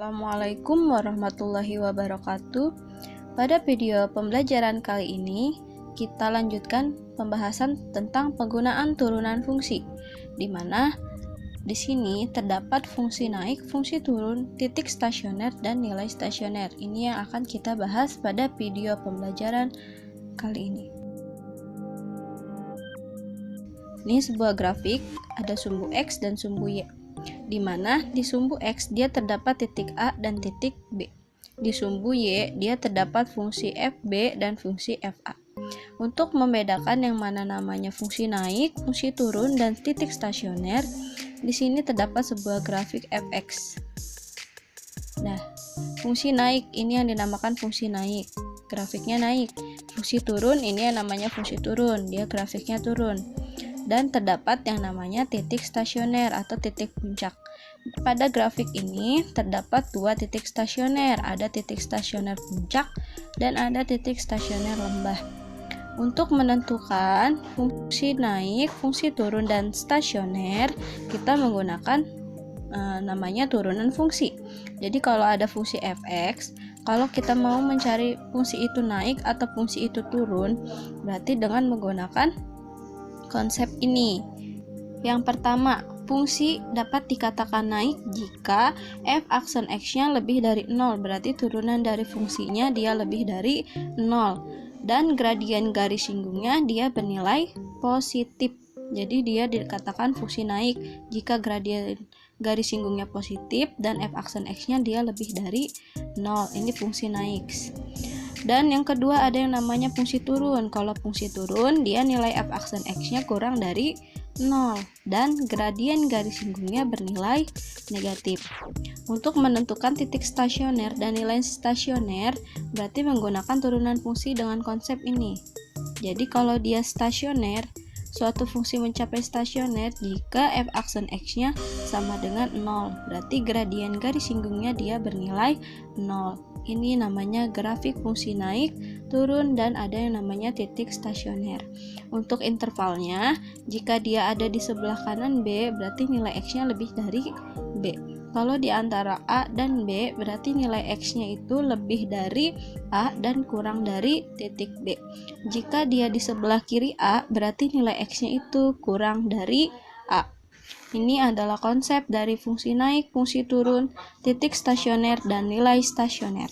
Assalamualaikum warahmatullahi wabarakatuh. Pada video pembelajaran kali ini, kita lanjutkan pembahasan tentang penggunaan turunan fungsi, di mana di sini terdapat fungsi naik, fungsi turun, titik stasioner, dan nilai stasioner. Ini yang akan kita bahas pada video pembelajaran kali ini. Ini sebuah grafik, ada sumbu X dan sumbu Y, di mana di sumbu X dia terdapat titik A dan titik B. Di sumbu Y dia terdapat fungsi FB dan fungsi FA. Untuk membedakan yang mana namanya fungsi naik, fungsi turun, dan titik stasioner, di sini terdapat sebuah grafik fx. Nah, fungsi naik ini yang dinamakan fungsi naik, grafiknya naik. Fungsi turun ini yang namanya fungsi turun, dia grafiknya turun. Dan terdapat yang namanya titik stasioner atau titik puncak. Pada grafik ini terdapat dua titik stasioner, ada titik stasioner puncak dan ada titik stasioner lembah. Untuk menentukan fungsi naik, fungsi turun, dan stasioner, kita menggunakan namanya turunan fungsi. Jadi kalau ada fungsi fx, kalau kita mau mencari fungsi itu naik atau fungsi itu turun, berarti dengan menggunakan konsep ini. Yang pertama, fungsi dapat dikatakan naik jika f aksen x-nya lebih dari 0, berarti turunan dari fungsinya dia lebih dari 0, dan gradien garis singgungnya dia bernilai positif. Jadi dia dikatakan fungsi naik jika gradien garis singgungnya positif dan f aksen x-nya dia lebih dari 0. Ini fungsi naik. Dan yang kedua ada yang namanya fungsi turun. Kalau fungsi turun, dia nilai f aksen x-nya kurang dari 0 dan gradien garis singgungnya bernilai negatif. Untuk menentukan titik stasioner dan nilai stasioner, berarti menggunakan turunan fungsi dengan konsep ini. Jadi kalau dia stasioner, suatu fungsi mencapai stasioner jika f aksen x-nya sama dengan 0, berarti gradien garis singgungnya dia bernilai 0. Ini namanya grafik fungsi naik, turun, dan ada yang namanya titik stasioner. Untuk intervalnya, jika dia ada di sebelah kanan B, berarti nilai x-nya lebih dari B. Kalau di antara A dan B, berarti nilai x-nya itu lebih dari A dan kurang dari titik B. Jika dia di sebelah kiri A, berarti nilai x-nya itu kurang dari A. Ini adalah konsep dari fungsi naik, fungsi turun, titik stasioner, dan nilai stasioner.